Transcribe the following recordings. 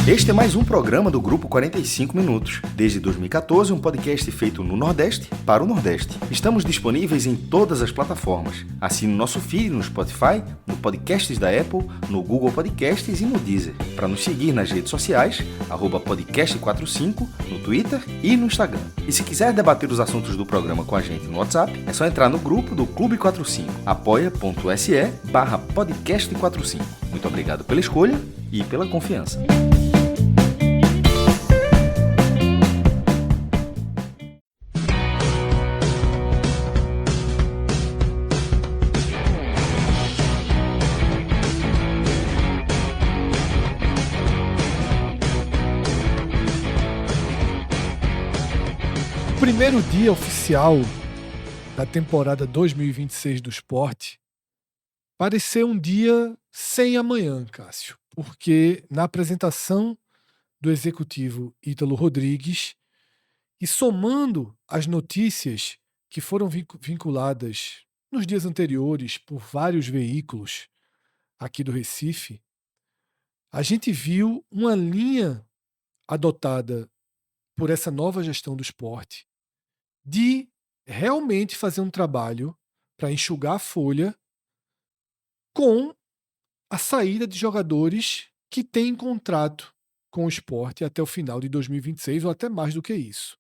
Este é mais um programa do Grupo 45 Minutos. Desde 2014, um podcast feito no Nordeste para o Nordeste. Estamos disponíveis em todas as plataformas. Assine o nosso feed no Spotify, no Podcasts da Apple, no Google Podcasts e no Deezer. Para nos seguir nas redes sociais, @podcast45, no Twitter e no Instagram. E se quiser debater os assuntos do programa com a gente no WhatsApp, é só entrar no grupo do Clube 45, apoia.se/podcast45. Muito obrigado pela escolha e pela confiança. Primeiro dia oficial da temporada 2026 do Sport pareceu um dia sem amanhã, Cássio, porque na apresentação do executivo Ítalo Rodrigues e somando as notícias que foram vinculadas nos dias anteriores por vários veículos aqui do Recife, a gente viu uma linha adotada por essa nova gestão do Sport de realmente fazer um trabalho para enxugar a folha com a saída de jogadores que têm contrato com o Sport até o final de 2026 ou até mais do que isso.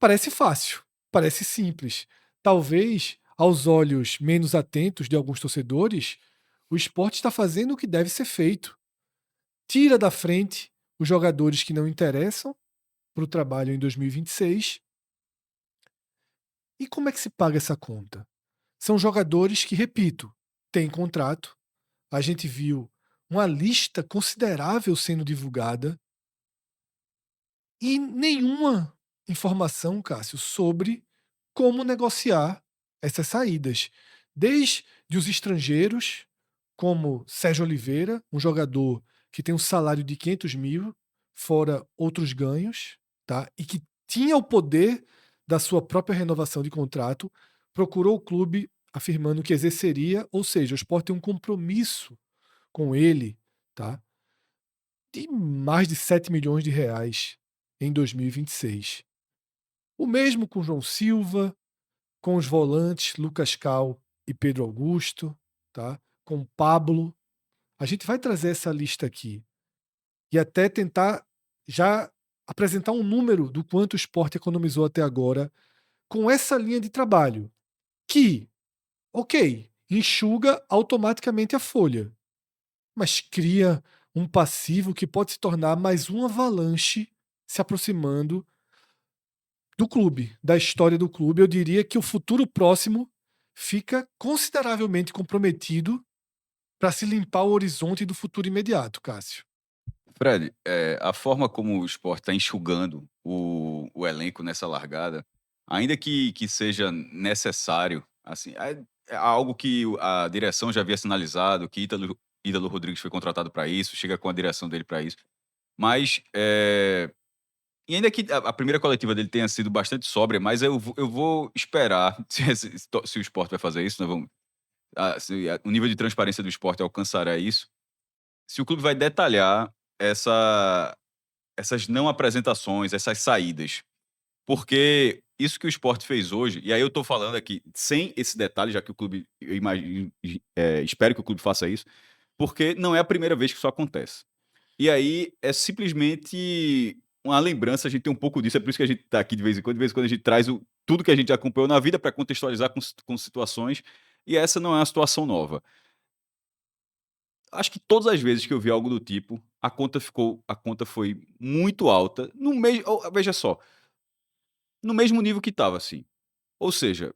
Parece fácil, parece simples. Talvez, aos olhos menos atentos de alguns torcedores, o Sport está fazendo o que deve ser feito. Tira da frente os jogadores que não interessam para o trabalho em 2026. E como é que se paga essa conta? São jogadores que, repito, têm contrato. A gente viu uma lista considerável sendo divulgada e nenhuma informação, Cássio, sobre como negociar essas saídas. Desde os estrangeiros, como Sérgio Oliveira, um jogador que tem um salário de 500 mil, fora outros ganhos, tá? E que tinha o poder da sua própria renovação de contrato, procurou o clube afirmando que exerceria, ou seja, o Sport tem um compromisso com ele, tá? De mais de 7 milhões de reais em 2026. O mesmo com João Silva, com os volantes Lucas Cal e Pedro Augusto, tá? Com Pablo. A gente vai trazer essa lista aqui e até tentar já apresentar um número do quanto o Sport economizou até agora com essa linha de trabalho, que, ok, enxuga automaticamente a folha, mas cria um passivo que pode se tornar mais um avalanche se aproximando do clube, da história do clube. Eu diria que o futuro próximo fica consideravelmente comprometido para se limpar o horizonte do futuro imediato, Cássio. Fred, a forma como o Sport está enxugando o elenco nessa largada, ainda que seja necessário, assim, é algo que a direção já havia sinalizado, que Ítalo Rodrigues foi contratado para isso, chega com a direção dele para isso, mas e ainda que a primeira coletiva dele tenha sido bastante sóbria, mas eu vou esperar se o Sport vai fazer isso, nós vamos, se o nível de transparência do Sport alcançará isso, se o clube vai detalhar essas não apresentações, essas saídas. Porque isso que o Sport fez hoje, e aí eu tô falando aqui sem esse detalhe, já que o clube, eu imagino, espero que o clube faça isso, porque não é a primeira vez que isso acontece. E aí é simplesmente uma lembrança, a gente tem um pouco disso, é por isso que a gente tá aqui de vez em quando a gente traz tudo que a gente acompanhou na vida para contextualizar com situações, e essa não é uma situação nova. Acho que todas as vezes que eu vi algo do tipo, a conta foi muito alta, no mesmo, veja só, no mesmo nível que estava, assim. Ou seja,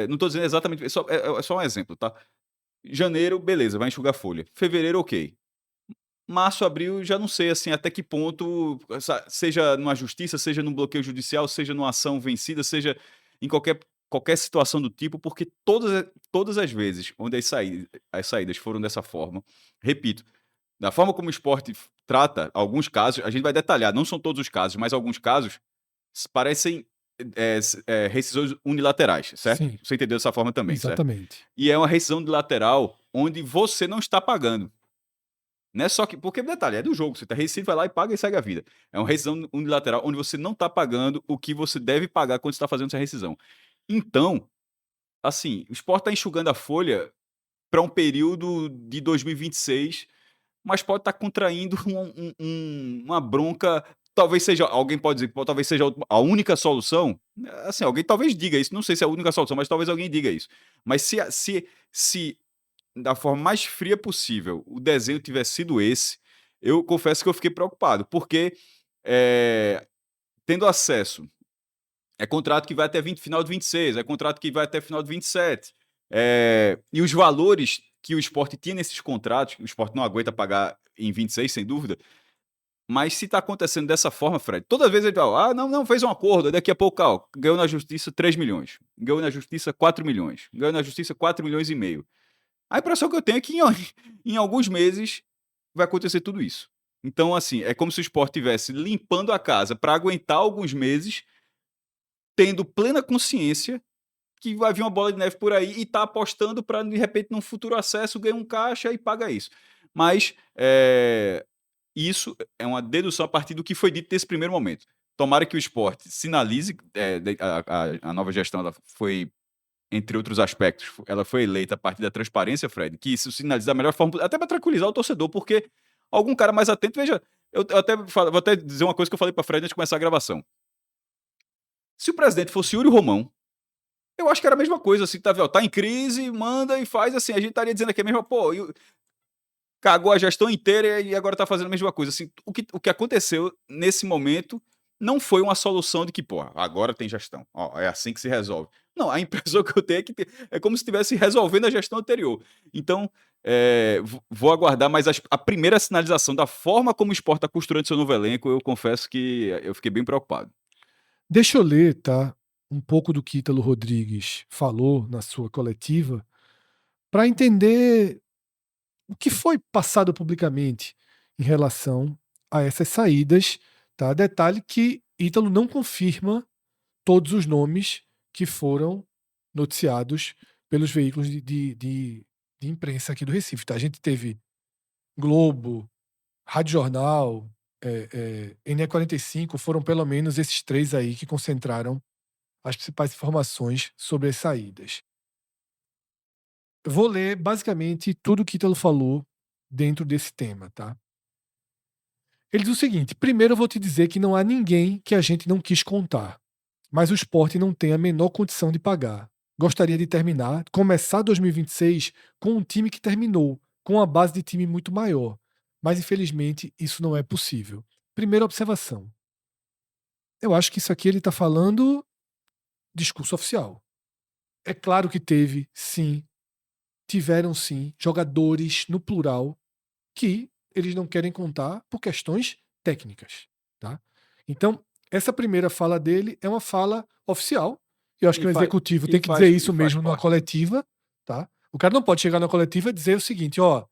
não estou dizendo exatamente, é só um exemplo, tá? Janeiro, beleza, vai enxugar a folha. Fevereiro, ok. Março, abril, já não sei, assim, até que ponto, seja numa justiça, seja num bloqueio judicial, seja numa ação vencida, seja em qualquer situação do tipo, porque todas as vezes onde as saídas foram dessa forma, repito, da forma como o esporte trata alguns casos, a gente vai detalhar, não são todos os casos, mas alguns casos parecem rescisões unilaterais, certo? Sim, Você entendeu dessa forma também, certo? exatamente. E é uma rescisão unilateral onde você não está pagando. Não é só que. Porque, detalhe, é do jogo. Você tá Recife, vai lá e paga e segue a vida. É uma rescisão unilateral onde você não tá pagando o que você deve pagar quando você tá fazendo essa rescisão. Então, assim, o Sport tá enxugando a folha para um período de 2026, mas pode estar contraindo uma bronca. Talvez seja. Alguém pode dizer que talvez seja a única solução. Assim, alguém talvez diga isso. Não sei se é a única solução, mas talvez alguém diga isso. Mas se da forma mais fria possível, o desenho tivesse sido esse, eu confesso que eu fiquei preocupado, porque tendo acesso, é contrato que vai até final de 26, é contrato que vai até final de 27, e os valores que o Sport tinha nesses contratos, o Sport não aguenta pagar em 26, sem dúvida, mas se está acontecendo dessa forma, Fred, toda vez ele fala, não, fez um acordo, daqui a pouco, ganhou na justiça 3 milhões, ganhou na justiça 4 milhões, ganhou na justiça 4 milhões e meio. A impressão que eu tenho é que em alguns meses vai acontecer tudo isso. Então, assim, é como se o Sport estivesse limpando a casa para aguentar alguns meses, tendo plena consciência que vai vir uma bola de neve por aí e tá apostando para, de repente, num futuro acesso, ganhar um caixa e paga isso. Mas isso é uma dedução a partir do que foi dito nesse primeiro momento. Tomara que o Sport sinalize, a nova gestão ela foi, entre outros aspectos, ela foi eleita a partir da transparência, Fred, que isso sinaliza da melhor forma, até para tranquilizar o torcedor, porque algum cara mais atento, veja, eu vou até dizer uma coisa que eu falei para Fred antes de começar a gravação. Se o presidente fosse Yuri Romão, eu acho que era a mesma coisa, assim, tá em crise, manda e faz assim, a gente estaria dizendo aqui a mesma, cagou a gestão inteira e agora tá fazendo a mesma coisa, assim, o que aconteceu nesse momento não foi uma solução de que, agora tem gestão, é assim que se resolve. Não, a impressão que eu tenho é que é como se estivesse resolvendo a gestão anterior. Então, vou aguardar, mas a primeira sinalização da forma como o Sport está costurando seu novo elenco, eu confesso que eu fiquei bem preocupado. Deixa eu ler, tá, um pouco do que Ítalo Rodrigues falou na sua coletiva, para entender o que foi passado publicamente em relação a essas saídas, tá? Detalhe que Ítalo não confirma todos os nomes que foram noticiados pelos veículos de imprensa aqui do Recife, tá? A gente teve Globo, Rádio Jornal, NE45, foram pelo menos esses 3 aí que concentraram as principais informações sobre as saídas. Eu vou ler basicamente tudo o que Ítalo falou dentro desse tema, tá? Ele diz o seguinte: primeiro eu vou te dizer que não há ninguém que a gente não quis contar, mas o Sport não tem a menor condição de pagar. Gostaria de começar 2026 com um time que terminou, com uma base de time muito maior, mas infelizmente isso não é possível. Primeira observação. Eu acho que isso aqui ele está falando discurso oficial. É claro que tiveram sim jogadores no plural que eles não querem contar por questões técnicas, tá? Então, essa primeira fala dele é uma fala oficial. Eu acho que o executivo tem que dizer isso mesmo numa coletiva, tá? O cara não pode chegar na coletiva e dizer o seguinte, a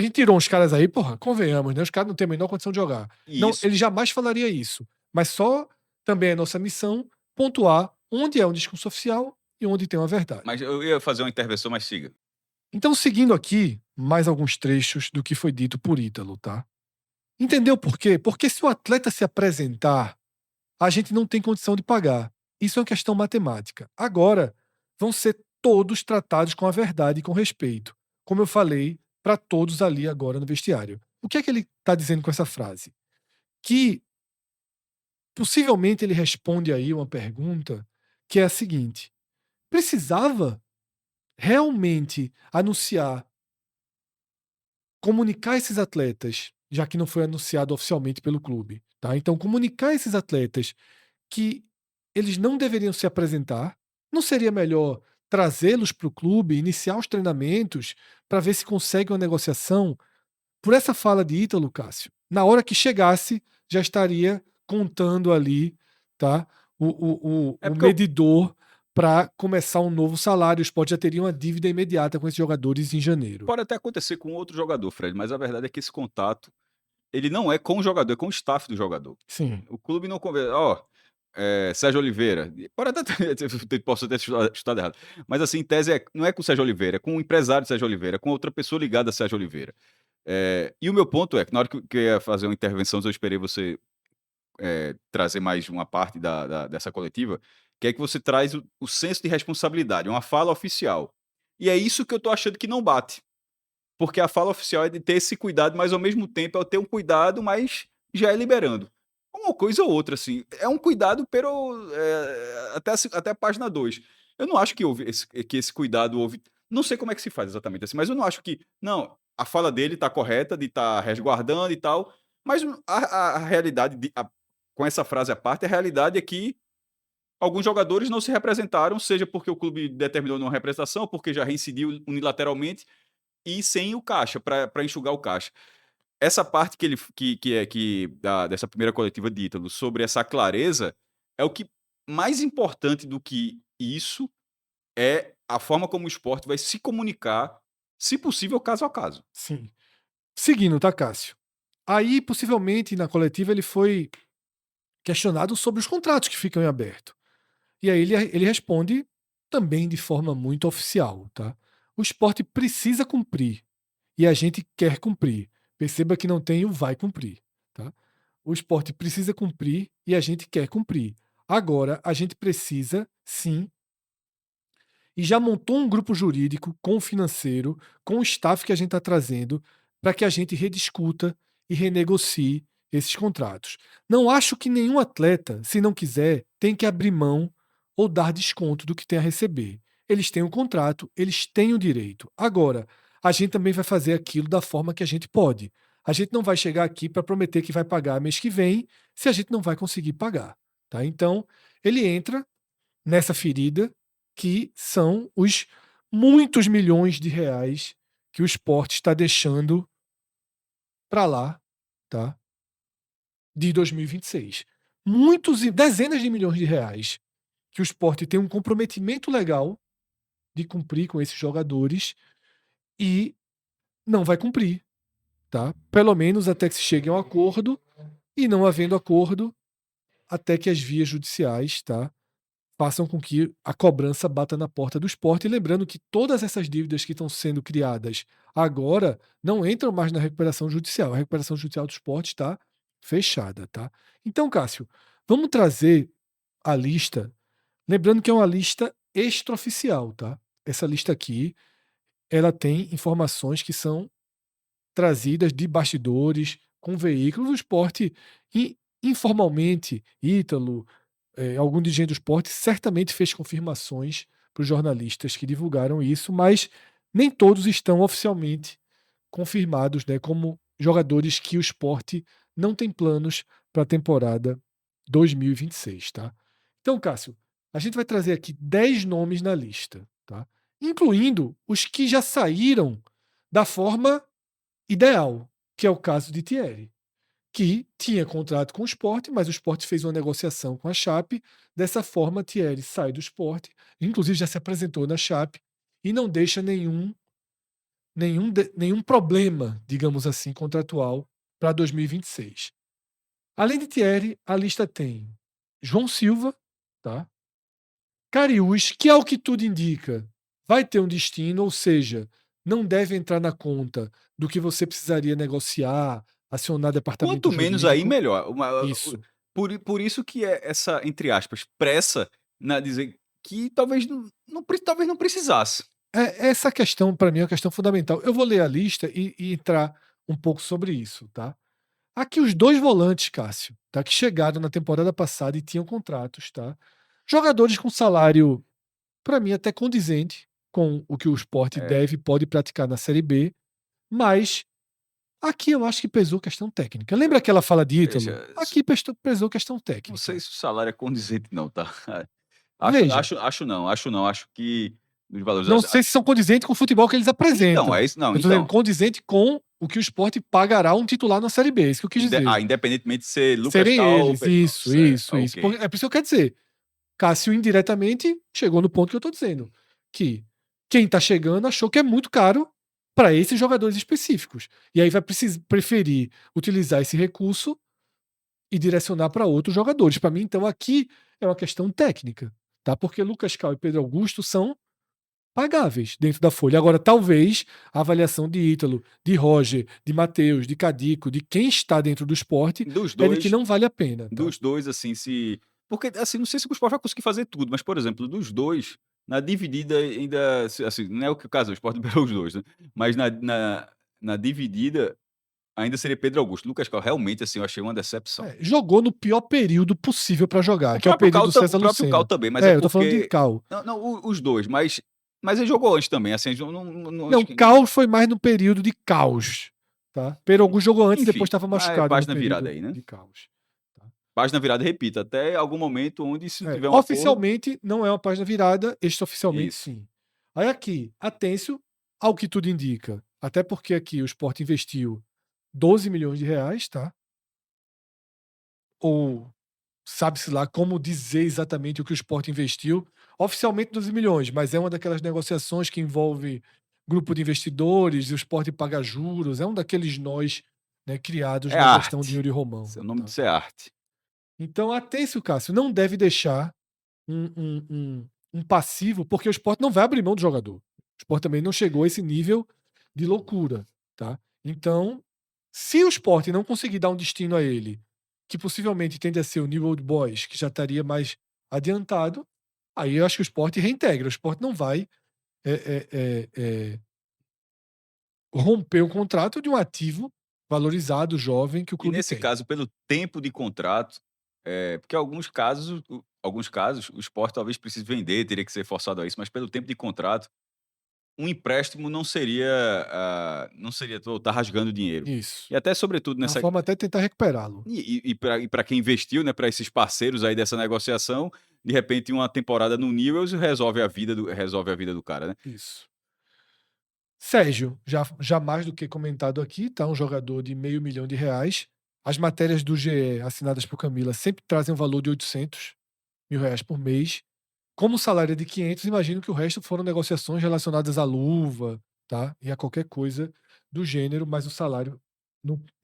gente tirou uns caras aí, convenhamos, né? Os caras não têm a menor condição de jogar. Não, ele jamais falaria isso. Mas só também é nossa missão pontuar onde é um discurso oficial e onde tem uma verdade. Mas eu ia fazer uma intervenção, mas siga. Então, seguindo aqui, mais alguns trechos do que foi dito por Ítalo, tá? Entendeu por quê? Porque se o atleta se apresentar, a gente não tem condição de pagar. Isso é uma questão matemática. Agora, vão ser todos tratados com a verdade e com respeito. Como eu falei para todos ali agora no vestiário. O que é que ele está dizendo com essa frase? Que possivelmente ele responde aí uma pergunta que é a seguinte: precisava realmente anunciar, comunicar esses atletas, já que não foi anunciado oficialmente pelo clube, tá? Então, comunicar esses atletas que eles não deveriam se apresentar, não seria melhor trazê-los para o clube, iniciar os treinamentos, para ver se consegue uma negociação? Por essa fala de Ítalo, Cássio, na hora que chegasse, já estaria contando ali, tá? O medidor para começar um novo salário. O Sport já teria uma dívida imediata com esses jogadores em janeiro. Pode até acontecer com outro jogador, Fred, mas a verdade é que esse contato, ele não é com o jogador, é com o staff do jogador. Sim. O clube não conversa. Sérgio Oliveira. Pode até posso ter chutado errado. Mas assim, em tese, não é com o Sérgio Oliveira, é com o empresário de Sérgio Oliveira, com outra pessoa ligada a Sérgio Oliveira. E o meu ponto é que na hora que eu ia fazer uma intervenção, eu esperei você trazer mais uma parte dessa coletiva, que é que você traz o senso de responsabilidade, uma fala oficial. E é isso que eu tô achando que não bate. Porque a fala oficial é de ter esse cuidado, mas ao mesmo tempo é ter um cuidado, mas já é liberando. Uma coisa ou outra, assim. É um cuidado até a página 2. Eu não acho que que esse cuidado houve. Não sei como é que se faz exatamente assim, mas eu não acho que. Não, a fala dele está correta, de estar resguardando e tal. Mas a realidade, com essa frase à parte, a realidade é que alguns jogadores não se representaram, seja porque o clube determinou não representação, porque já reincidiu unilateralmente e sem o caixa, para enxugar o caixa. Essa parte que ele dessa primeira coletiva de Ítalo, sobre essa clareza, é o que mais importante do que isso é a forma como o esporte vai se comunicar, se possível, caso a caso. Sim. Seguindo, tá, Cássio? Aí, possivelmente, na coletiva, ele foi questionado sobre os contratos que ficam em aberto. E aí ele responde também de forma muito oficial, tá? O esporte precisa cumprir e a gente quer cumprir. Perceba que não tem o vai cumprir, tá? O esporte precisa cumprir e a gente quer cumprir. Agora, a gente precisa, sim, e já montou um grupo jurídico com o financeiro, com o staff que a gente está trazendo, para que a gente rediscuta e renegocie esses contratos. Não acho que nenhum atleta, se não quiser, tem que abrir mão ou dar desconto do que tem a receber. Eles têm um contrato, eles têm o direito. Agora, a gente também vai fazer aquilo da forma que a gente pode. A gente não vai chegar aqui para prometer que vai pagar mês que vem, se a gente não vai conseguir pagar. Tá? Então, ele entra nessa ferida que são os muitos milhões de reais que o esporte está deixando para lá, tá? De 2026. Muitos, dezenas de milhões de reais que o esporte tem um comprometimento legal de cumprir com esses jogadores e não vai cumprir, tá? Pelo menos até que se chegue a um acordo, e não havendo acordo, até que as vias judiciais, tá, façam com que a cobrança bata na porta do esporte. E lembrando que todas essas dívidas que estão sendo criadas agora não entram mais na recuperação judicial. A recuperação judicial do esporte está fechada, tá? Então, Cássio, vamos trazer a lista, lembrando que é uma lista extraoficial, tá? Essa lista aqui, ela tem informações que são trazidas de bastidores, com veículos do esporte, e informalmente, Ítalo, algum dirigente do esporte certamente fez confirmações para os jornalistas que divulgaram isso, mas nem todos estão oficialmente confirmados, né, como jogadores que o esporte não tem planos para a temporada 2026, tá? Então, Cássio, a gente vai trazer aqui 10 nomes na lista, tá? Incluindo os que já saíram da forma ideal, que é o caso de Thierry, que tinha contrato com o Sport, mas o Sport fez uma negociação com a Chape. Dessa forma, Thierry sai do Sport, inclusive já se apresentou na Chape, e não deixa nenhum problema, digamos assim, contratual para 2026. Além de Thierry, a lista tem João Silva, tá? Cariús, que ao que tudo indica, vai ter um destino, ou seja, não deve entrar na conta do que você precisaria negociar, acionar departamento Quanto menos aí, jurídico. melhor. Isso. Por isso que é essa, entre aspas, pressa na dizer que talvez talvez não precisasse. Essa questão, para mim, é uma questão fundamental. Eu vou ler a lista e entrar um pouco sobre isso, tá? Aqui os 2 volantes, Cássio, tá? Que chegaram na temporada passada e tinham contratos, tá? Jogadores com salário, para mim, até condizente com o que o Sport É, deve e pode praticar na Série B, mas aqui eu acho que pesou questão técnica. Lembra aquela fala de Ítalo? veja, Aqui pesou questão não técnica. sei se o salário é condizente, não, tá? Veja, Acho não. Acho que os valores. não sei se são condizentes com o futebol que eles Então, apresentam. é isso. Não, Eu tô dizendo então. condizente com o que o Sport pagará um titular na Série B. É isso que eu quis dizer. Independentemente de ser Lucas Serem Tal ou eles. Pedro. Isso, isso, isso. Ok. É por isso que eu quero dizer. Cássio indiretamente chegou no ponto que eu tô dizendo. Que quem tá chegando achou que é muito caro para esses jogadores específicos. E aí vai preferir utilizar esse recurso e direcionar para outros jogadores. Para mim, então, aqui é uma questão técnica, tá? Porque Lucas Cal e Pedro Augusto são pagáveis dentro da folha. Agora, talvez a avaliação de Ítalo, de Roger, de Matheus, de Cadico, de quem está dentro do esporte, Dos é de que dois, não vale a pena. Tá? dos dois, assim, se. Porque, assim, não sei se o Sport vai conseguir fazer tudo, mas, por exemplo, dos dois, na dividida ainda. Assim, não é o que o caso, o Sport liberou os dois, né? Mas na dividida, ainda seria Pedro Augusto. Lucas Cal, realmente, assim, eu achei uma decepção. Jogou no pior período possível para jogar, que é o próprio período do César o próprio Cal Lucena. também, mas é eu tô falando de porque. Cal. Não, os dois, mas ele jogou antes também, assim, Não, acho que- Cal foi mais no período de caos. Tá? Pedro Augusto jogou antes e Enfim, depois estava mas machucado no página período virada aí, né? de caos. Tá? Página virada, repito, até algum momento onde se não tiver um acordo... Oficialmente não é uma página virada, extraoficialmente Isso. sim. Aí aqui, Atêncio, ao que tudo indica, até porque aqui o Sport investiu 12 milhões de reais, tá? Ou sabe-se lá como dizer exatamente o que o Sport investiu. Oficialmente 12 milhões, mas é uma daquelas negociações que envolve grupo de investidores, e o Sport paga juros, é um daqueles nós, né, criados É na gestão de arte. Yuri Romão. O nome Tá? disso é arte. Então, Atêncio, Cássio, não deve deixar um passivo, porque o Sport não vai abrir mão do jogador. O Sport também não chegou a esse nível de loucura. Tá? Então, se o Sport não conseguir dar um destino a ele, que possivelmente tende a ser o New Old Boys, que já estaria mais adiantado, aí eu acho que o Sport reintegra. O Sport não vai romper o contrato de um ativo valorizado, jovem, que o E clube nesse tem. caso, pelo tempo de contrato, porque alguns casos, o Sport talvez precise vender, teria que ser forçado a isso, mas pelo tempo de contrato, um empréstimo não seria tá rasgando dinheiro. Isso. E até sobretudo É uma nessa... forma até de tentar recuperá-lo. E para quem investiu, né, para esses parceiros aí dessa negociação, de repente uma temporada no Newell's resolve a vida do cara, né? Isso. Sérgio, já mais do que comentado aqui, tá? Um jogador de R$500 mil. As matérias do GE assinadas por Camila sempre trazem um valor de R$800 mil por mês. Como o salário é de 500, imagino que o resto foram negociações relacionadas à luva, tá? E a qualquer coisa do gênero, mas o salário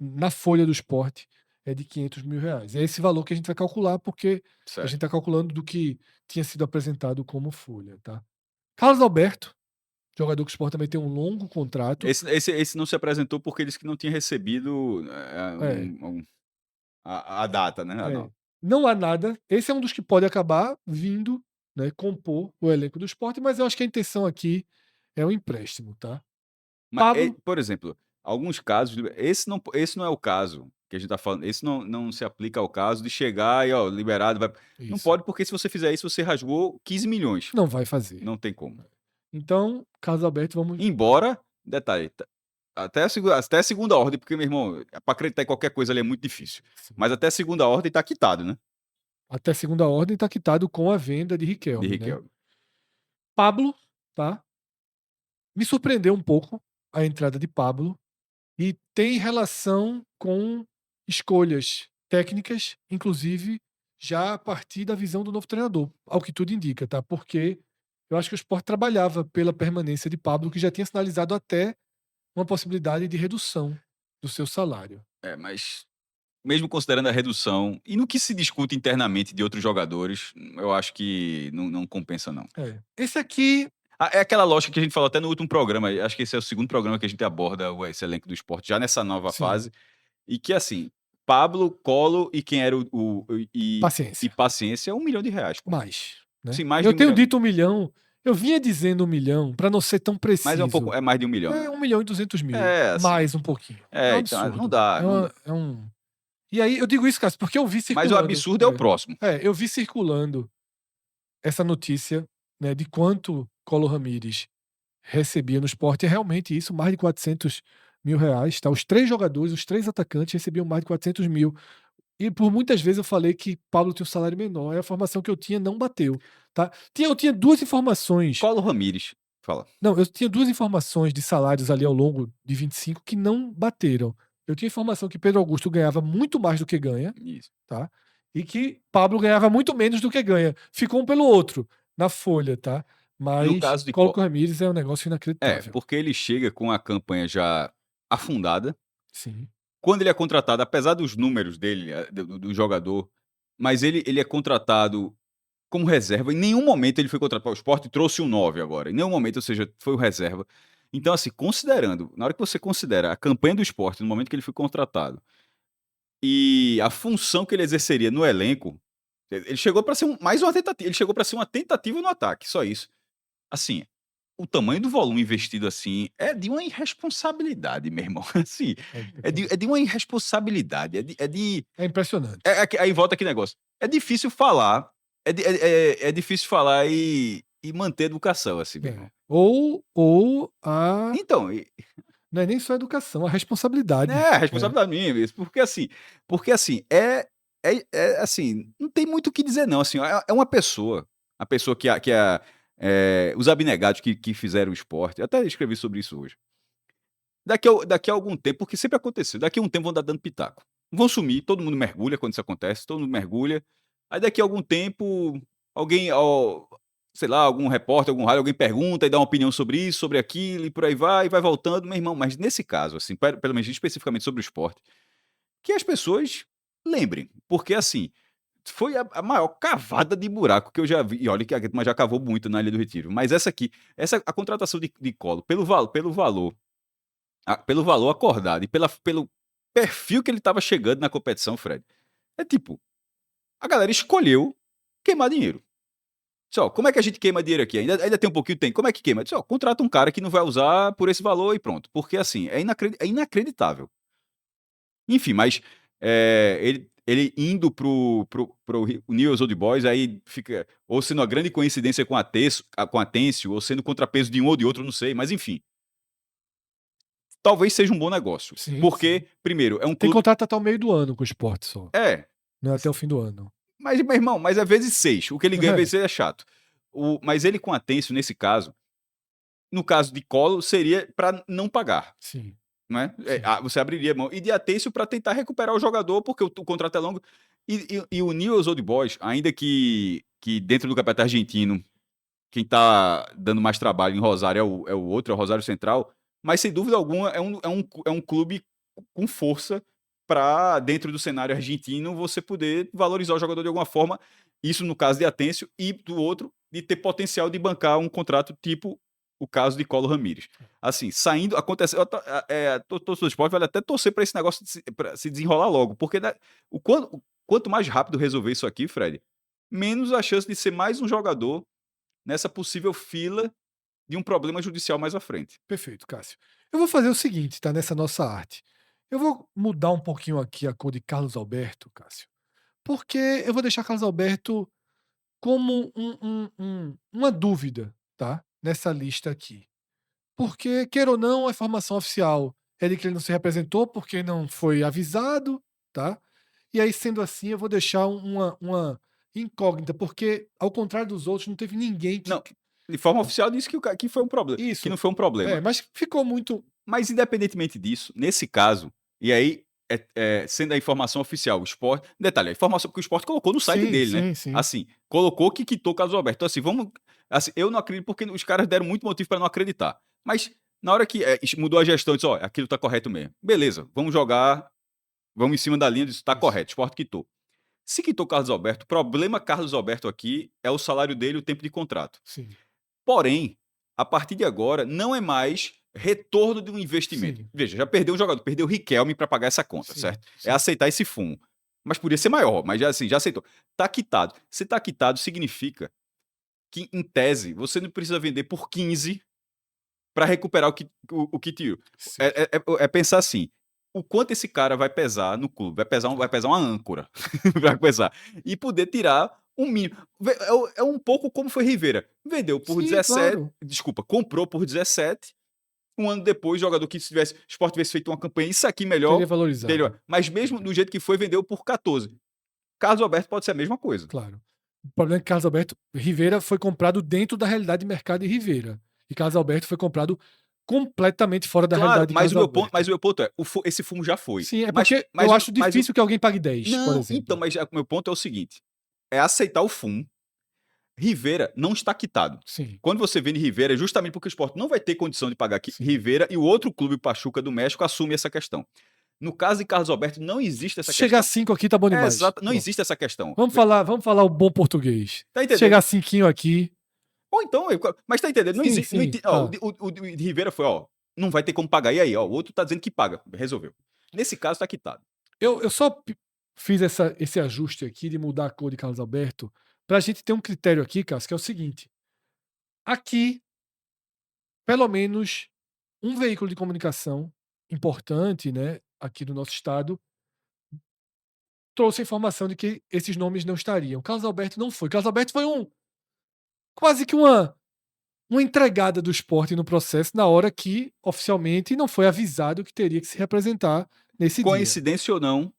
na folha do esporte é de R$500 mil. É esse valor que a gente vai calcular, porque a Certo. gente está calculando do que tinha sido apresentado como folha, tá? Carlos Alberto, jogador que o Sport também tem um longo contrato. Esse não se apresentou porque ele disse que não tinha recebido É. a data, né? Não há nada. Esse é um dos que pode acabar vindo, né, compor o elenco do Sport, mas eu acho que a intenção aqui é o empréstimo, tá? Mas, Pablo, por exemplo, alguns casos, esse não é o caso que a gente tá falando, esse não se aplica ao caso de chegar e, ó, liberado, vai... Não isso, pode, porque se você fizer isso, você rasgou 15 milhões. não vai fazer. Não tem como. Então, Carlos Alberto, vamos. Embora, detalhe, até a segunda ordem, porque, meu irmão, para acreditar em qualquer coisa ali é muito difícil. Sim. Mas até a segunda ordem tá quitado, né? Até segunda ordem está quitado com a venda de Riquelme. De Né? Riquelme. Pablo, tá? Me surpreendeu um pouco a entrada de Pablo e tem relação com escolhas técnicas, inclusive já a partir da visão do novo treinador, ao que tudo indica, tá? Porque eu acho que o Sport trabalhava pela permanência de Pablo, que já tinha sinalizado até uma possibilidade de redução do seu salário. Mas mesmo considerando a redução e no que se discute internamente de outros jogadores, eu acho que não compensa, não. Esse aqui. É aquela lógica que a gente falou até no último programa, acho que esse é o segundo programa que a gente aborda esse elenco do esporte, já nessa nova fase, e que, assim, Pablo, Colo e quem era Paciência. E Paciência, R$1 milhão. Pô. Mais. Né? Sim, mais eu de tenho 1 milhão. dito 1 milhão. Eu vinha dizendo 1 milhão para não ser tão preciso. Mas é mais de 1 milhão. É 1 milhão e 200 mil. Assim, mais um pouquinho. É um absurdo. Então, não dá. E aí, eu digo isso, Cássio, porque eu vi circulando. Mas o absurdo é o próximo. Eu vi circulando essa notícia, né, de quanto Colo Ramírez recebia no Sport. É realmente isso, mais de R$400 mil. Tá? Os 3 jogadores, os 3 atacantes recebiam mais de 400 mil. E por muitas vezes eu falei que Pablo tinha um salário menor. E a informação que eu tinha não bateu. Tá? Eu tinha 2 informações. Colo Ramírez, fala. Não, eu tinha 2 informações de salários ali ao longo de 25 que não bateram. Eu tinha informação que Pedro Augusto ganhava muito mais do que ganha. Isso. Tá? E que Pablo ganhava muito menos do que ganha. Ficou um pelo outro na folha, tá? Mas no caso de Colo Ramírez é um negócio inacreditável. Porque ele chega com a campanha já afundada. Sim. Quando ele é contratado, apesar dos números dele, do jogador, mas ele é contratado como reserva. Em nenhum momento ele foi contratado para o Sport e trouxe um 9 agora. Em nenhum momento, ou seja, foi o reserva. Então, assim, considerando, na hora que você considera a campanha do Sport, no momento que ele foi contratado, e a função que ele exerceria no elenco, ele chegou para ser mais uma tentativa. Ele chegou para ser uma tentativa no ataque, só isso. Assim, o tamanho do volume investido assim é de uma irresponsabilidade, meu irmão. Assim, é de uma irresponsabilidade. É impressionante. Aí volta aquele negócio. É difícil falar. É difícil falar e manter a educação, assim, meu irmão. Ou a. Então, Não é nem só a educação, a responsabilidade. a responsabilidade minha mesmo. Porque assim, assim, não tem muito o que dizer, não. Assim, é uma pessoa. A pessoa os abnegados que fizeram o esporte. Eu até escrevi sobre isso hoje. Daqui a algum tempo, porque sempre aconteceu, daqui a um tempo vão dar dando pitaco. Vão sumir, todo mundo mergulha quando isso acontece, todo mundo mergulha. Aí daqui a algum tempo, alguém, sei lá, algum repórter, algum rádio, alguém pergunta e dá uma opinião sobre isso, sobre aquilo, e por aí vai, e vai voltando, meu irmão. Mas nesse caso, assim, pelo menos especificamente sobre o esporte, que as pessoas lembrem, porque assim, foi a maior cavada de buraco que eu já vi. E olha que a Guedes já cavou muito na Ilha do Retiro. Mas a contratação de Colo, pelo valor acordado e pelo perfil que ele estava chegando na competição, Fred, é tipo, a galera escolheu queimar dinheiro. Só, como é que a gente queima dinheiro aqui? Ainda tem um pouquinho, tem. Como é que queima? Só, contrata um cara que não vai usar por esse valor e pronto. Porque assim, é inacreditável. Enfim, mas ele indo pro Newell's Old Boys, aí fica ou sendo uma grande coincidência com a Têncio, ou sendo contrapeso de um ou de outro, não sei, mas enfim. Talvez seja um bom negócio. Sim, Porque, sim. primeiro, é um Tem clube. contrato até o meio do ano com o esporte só. É. Não é até o fim do ano. Mas, meu irmão, mas é vezes 6. O que ele ganha vezes 6 é chato. Mas ele com a Têncio, nesse caso, no caso de Colo, seria para não pagar. Sim. Não é? Sim. Você abriria mão. E de Atêncio para tentar recuperar o jogador, porque o contrato é longo. E o Newell's Old Boys, ainda que dentro do campeonato argentino, quem tá dando mais trabalho em Rosário é o outro, é o Rosário Central, mas sem dúvida alguma é um clube com força para, dentro do cenário argentino, você poder valorizar o jogador de alguma forma. Isso no caso de Atêncio, e do outro, de ter potencial de bancar um contrato tipo o caso de Colo Ramírez. Assim, saindo, aconteceu. Torcedor do esporte vale até torcer para esse negócio pra se desenrolar logo, porque quanto mais rápido resolver isso aqui, Fred, menos a chance de ser mais um jogador nessa possível fila de um problema judicial mais à frente. Perfeito, Cássio. Eu vou fazer o seguinte, tá? Nessa nossa arte. Eu vou mudar um pouquinho aqui a cor de Carlos Alberto, Cássio, porque eu vou deixar Carlos Alberto como uma dúvida, tá? Nessa lista aqui. Porque, queira ou não, a informação oficial é de que ele não se representou porque não foi avisado, tá? E aí, sendo assim, eu vou deixar uma incógnita, porque, ao contrário dos outros, não teve ninguém que. Não, de forma oficial disse que foi um problema. Isso. Que não foi um problema. Mas ficou muito. Mas independentemente disso, nesse caso, e aí, sendo a informação oficial, o esporte. Detalhe, a informação que o esporte colocou no site dele, né? Sim. Assim, colocou que quitou o Carlos Alberto. Então, assim, vamos. Assim, eu não acredito porque os caras deram muito motivo para não acreditar. Mas na hora que mudou a gestão, disse: ó, aquilo tá correto mesmo. Beleza, vamos jogar. Vamos em cima da linha, disse: tá correto, o esporte quitou. Se quitou Carlos Alberto, o problema Carlos Alberto aqui é o salário dele e o tempo de contrato. Sim. Porém, a partir de agora, não é mais retorno de um investimento. Sim. Veja, já perdeu um jogador, perdeu o Riquelme para pagar essa conta, Sim, certo? sim. É aceitar esse fumo. Mas podia ser maior, mas já, assim, já aceitou. Tá quitado. Se tá quitado, significa que, em tese, você não precisa vender por 15 para recuperar o que tirou. Sim. É pensar assim, o quanto esse cara vai pesar no clube? Vai pesar uma âncora. Vai pesar. E poder tirar um mínimo. É um pouco como foi Rivera. Vendeu por Sim, 17. claro. Desculpa, comprou por 17. Um ano depois, jogador que se tivesse. O Sport tivesse feito uma campanha, isso aqui melhor. Teria valorizado. Mas mesmo do jeito que foi, vendeu por 14. Carlos Alberto pode ser a mesma coisa. Claro. O problema é que Carlos Alberto Rivera foi comprado dentro da realidade de mercado de Rivera. E Carlos Alberto foi comprado completamente fora da realidade de mas Carlos Alberto. mas o meu ponto é, esse fumo já foi. Sim, é porque eu acho difícil que alguém pague 10, não, por exemplo. Então, mas o meu ponto é o seguinte, é aceitar o fumo. Rivera não está quitado. Sim. Quando você vende Rivera, é justamente porque o Sport não vai ter condição de pagar Sim. Rivera e o outro clube, Pachuca do México, assume essa questão. No caso de Carlos Alberto, não existe essa Se chegar a questão. 5 aqui, tá bom demais. Exato, não Pronto. existe essa questão. Vamos falar o bom português. Tá Se entendendo? chegar a 5 aqui. Ou então, mas tá entendendo? Não Sim, existe. sim, Ó, tá. o de Rivera foi, ó, não vai ter como pagar. E aí, ó, o outro tá dizendo que paga. Resolveu. Nesse caso, tá quitado. Eu só fiz esse ajuste aqui de mudar a cor de Carlos Alberto pra gente ter um critério aqui, Cássio, que é o seguinte. Aqui, pelo menos, um veículo de comunicação importante, né, aqui do nosso estado, trouxe a informação de que esses nomes não estariam. Carlos Alberto não foi. Carlos Alberto foi quase que uma entregada do esporte no processo na hora que, oficialmente, não foi avisado que teria que se representar nesse dia. Coincidência ou não,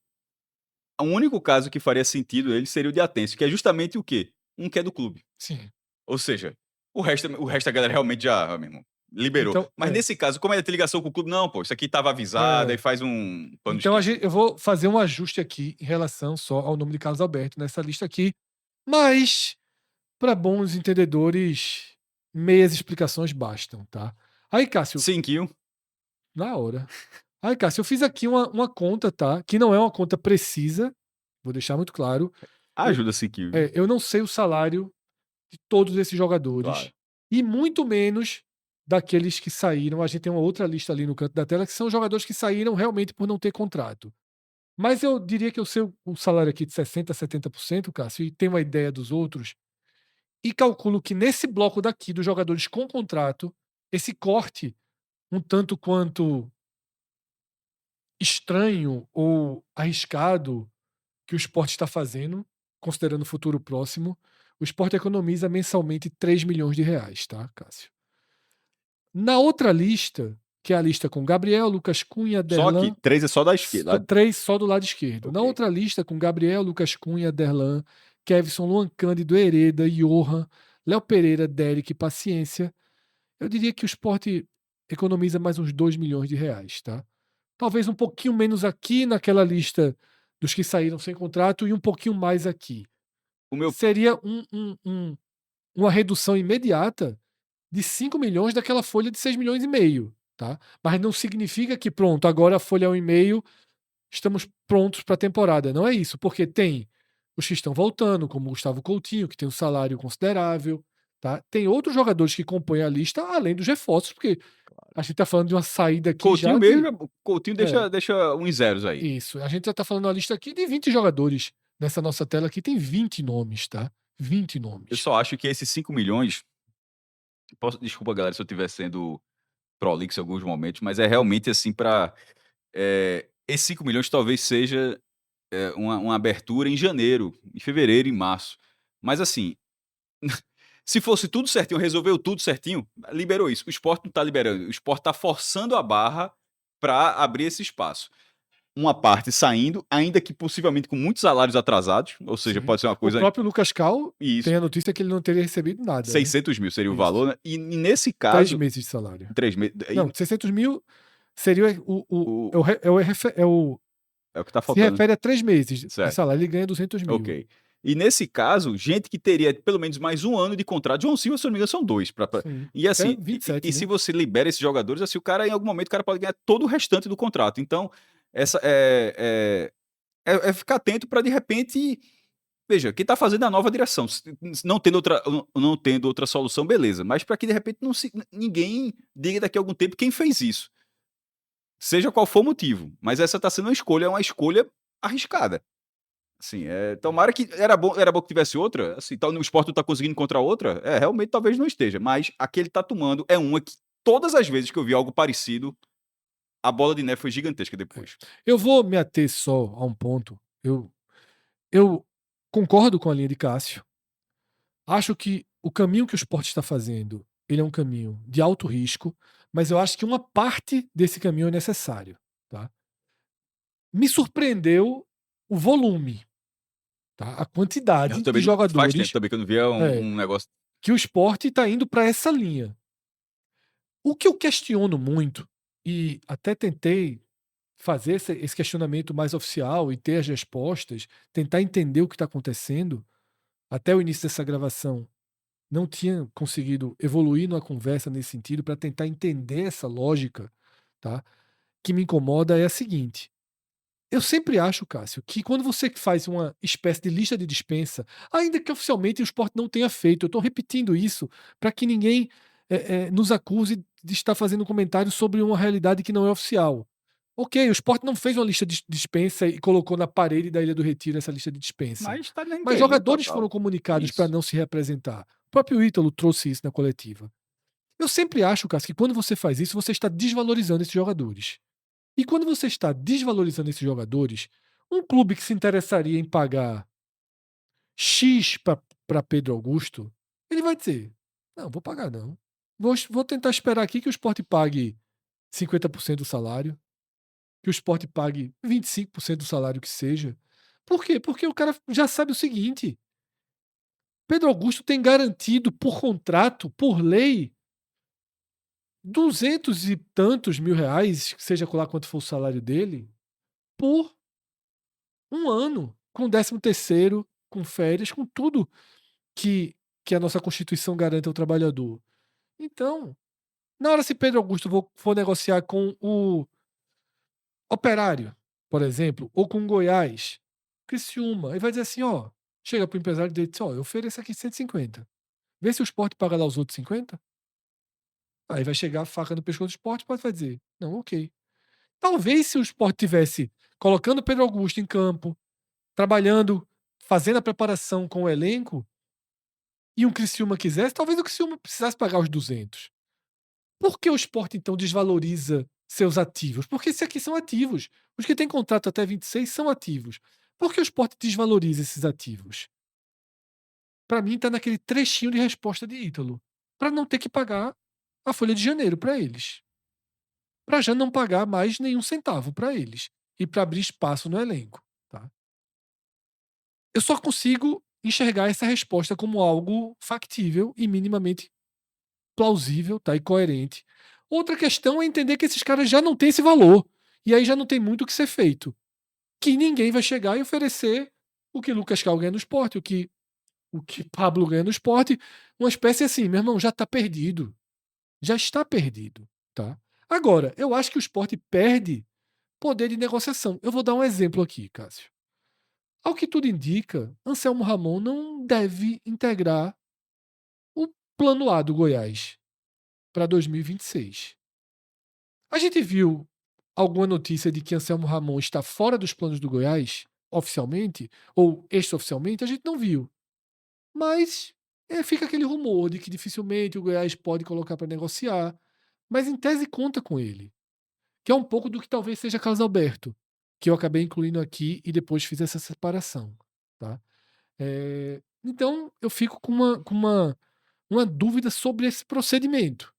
o único caso que faria sentido ele seria o de Atencio, que é justamente o quê? Um que é do clube. Sim. Ou seja, o resto a galera realmente já, meu irmão, liberou. Então, Mas nesse caso, como é ter ligação com o clube, não, pô, isso aqui tava avisado, aí faz um pano Então esquecido. eu vou fazer um ajuste aqui em relação só ao nome de Carlos Alberto nessa lista aqui, mas para bons entendedores, meias explicações bastam, tá? Aí, Cássio, 5. na hora. Aí, Cássio, eu fiz aqui uma conta, tá? Que não é uma conta precisa, vou deixar muito claro. Ajuda 5. Eu não sei o salário de todos esses jogadores. Claro. E muito menos daqueles que saíram. A gente tem uma outra lista ali no canto da tela, que são jogadores que saíram realmente por não ter contrato. Mas eu diria que eu sei o salário aqui de 60% a 70%, Cássio, e tenho uma ideia dos outros. E calculo que nesse bloco daqui dos jogadores com contrato, esse corte, um tanto quanto estranho ou arriscado que o esporte está fazendo, considerando o futuro próximo, o esporte economiza mensalmente 3 milhões de reais, tá, Cássio? Na outra lista, que é a lista com Gabriel, Lucas Cunha, Só Derlan. que 3 é só da esquerda. 3 só do lado esquerdo. Na Ok. outra lista, com Gabriel, Lucas Cunha, Derlan, Kevson, Luan Cândido, Hereda, Johan, Léo Pereira, Derek, Paciência, eu diria que o esporte economiza mais uns 2 milhões de reais, tá? Talvez um pouquinho menos aqui naquela lista dos que saíram sem contrato e um pouquinho mais aqui. O meu Seria uma redução imediata de 5 milhões daquela folha de 6 milhões e meio, tá? Mas não significa que pronto, agora a folha é 1,5, estamos prontos para a temporada. Não é isso, porque tem os que estão voltando, como o Gustavo Coutinho, que tem um salário considerável, tá? Tem outros jogadores que compõem a lista, além dos reforços, porque a gente está falando de uma saída aqui Coutinho já mesmo, Coutinho É. deixa uns zeros aí. Isso, a gente já está falando uma lista aqui de 20 jogadores. Nessa nossa tela aqui tem 20 nomes, tá? 20 nomes. Eu só acho que esses 5 milhões. Desculpa, galera, se eu estiver sendo prolixo em alguns momentos, mas é realmente assim para. Esses 5 milhões talvez seja uma abertura em janeiro, em fevereiro, em março. Mas assim, se fosse tudo certinho, resolveu tudo certinho, liberou isso. O esporte não está liberando, o esporte está forçando a barra para abrir esse espaço. Uma parte saindo, ainda que possivelmente com muitos salários atrasados, ou seja, Sim. pode ser uma O coisa. próprio Lucas Cal Isso. tem a notícia que ele não teria recebido nada. 600 mil seria o Isso. valor, né? E nesse 3 caso. meses de salário. 3 meses. Não, 600 mil seria É o que está se faltando. refere a 3 meses de Certo. salário, ele ganha 200 mil. Ok. E nesse caso, gente que teria pelo menos mais um ano de contrato. João Silva, se eu não me engano, são 2. Sim. E assim, Até 27, e né? se você libera esses jogadores, assim, o cara, em algum momento, o cara pode ganhar todo o restante do contrato. Então, essa é ficar atento para, de repente. Veja, quem está fazendo é a nova direção. Não tendo outra solução, beleza. Mas para que, de repente, ninguém diga daqui a algum tempo quem fez isso. Seja qual for o motivo. Mas essa está sendo uma escolha arriscada. Assim, tomara que. Era bom que tivesse outra. Assim, o esporte não está conseguindo encontrar outra. Realmente talvez não esteja. Mas a que ele está tomando é uma que todas as vezes que eu vi algo parecido, a bola de neve foi gigantesca depois. Eu vou me ater só a um ponto. Eu concordo com a linha de Cássio. Acho que o caminho que o esporte está fazendo, ele é um caminho de alto risco, mas eu acho que uma parte desse caminho é necessário, tá? Me surpreendeu o volume, tá? A quantidade de Faz tempo jogadores também que eu não via um negócio. que o esporte está indo para essa linha. O que eu questiono muito, e até tentei fazer esse questionamento mais oficial e ter as respostas, tentar entender o que está acontecendo, até o início dessa gravação, não tinha conseguido evoluir numa conversa nesse sentido para tentar entender essa lógica, tá? Que me incomoda é a seguinte: Eu sempre acho, Cássio, que quando você faz uma espécie de lista de dispensa, ainda que oficialmente o Sport não tenha feito, eu estou repetindo isso para que ninguém nos acuse de estar fazendo comentários sobre uma realidade que não é oficial. Ok, o Sport não fez uma lista de dispensa e colocou na parede da Ilha do Retiro essa lista de dispensa. Mas tá na Mas NTI o jogadores foram total. comunicados para Isso. não se representar. O próprio Ítalo trouxe isso na coletiva. Eu sempre acho, Cássio, que quando você faz isso, você está desvalorizando esses jogadores. E quando você está desvalorizando esses jogadores, um clube que se interessaria em pagar X para Pedro Augusto, ele vai dizer: não, vou pagar não. Vou tentar esperar aqui que o Sport pague 50% do salário, que o Sport pague 25% do salário que seja. Por quê? Porque o cara já sabe o seguinte: Pedro Augusto tem garantido por contrato, por lei, 200 e tantos mil reais, seja lá quanto for o salário dele, por um ano, com 13º, com férias, com tudo que a nossa Constituição garante ao trabalhador. Então, na hora se Pedro Augusto for negociar com o Operário, por exemplo, ou com o Goiás, Criciúma, ele vai dizer assim, ó, chega pro empresário dele e diz, ó, eu ofereço aqui 150. Vê se o Sport paga lá os outros 50. Aí vai chegar a faca no pescoço do Sport, pode vai dizer, não, ok. Talvez se o Sport tivesse colocando o Pedro Augusto em campo, trabalhando, fazendo a preparação com o elenco, e um Criciúma quisesse, talvez o Criciúma precisasse pagar os 200. Por que o Sport então desvaloriza seus ativos? Porque esses aqui são ativos. Os que têm contrato até 26 são ativos. Por que o Sport desvaloriza esses ativos? Para mim está naquele trechinho de resposta de Ítalo. Para não ter que pagar a folha de janeiro para eles. Para já não pagar mais nenhum centavo para eles. E para abrir espaço no elenco. Tá? Eu só consigo enxergar essa resposta como algo factível e minimamente plausível, tá? E coerente. Outra questão é entender que esses caras já não têm esse valor. E aí já não tem muito o que ser feito. Que ninguém vai chegar e oferecer o que Lucas Cal ganha no esporte, o que Pablo ganha no esporte. Uma espécie assim, meu irmão, já está perdido. Já está perdido. Tá? Agora, eu acho que o esporte perde poder de negociação. Eu vou dar um exemplo aqui, Cássio. Ao que tudo indica, Anselmo Ramon não deve integrar o plano A do Goiás para 2026. A gente viu alguma notícia de que Anselmo Ramon está fora dos planos do Goiás, oficialmente, ou extraoficialmente, a gente não viu. Mas fica aquele rumor de que dificilmente o Goiás pode colocar para negociar, mas em tese conta com ele. Que é um pouco do que talvez seja Carlos Alberto, que eu acabei incluindo aqui e depois fiz essa separação. Tá? Então eu fico com uma dúvida sobre esse procedimento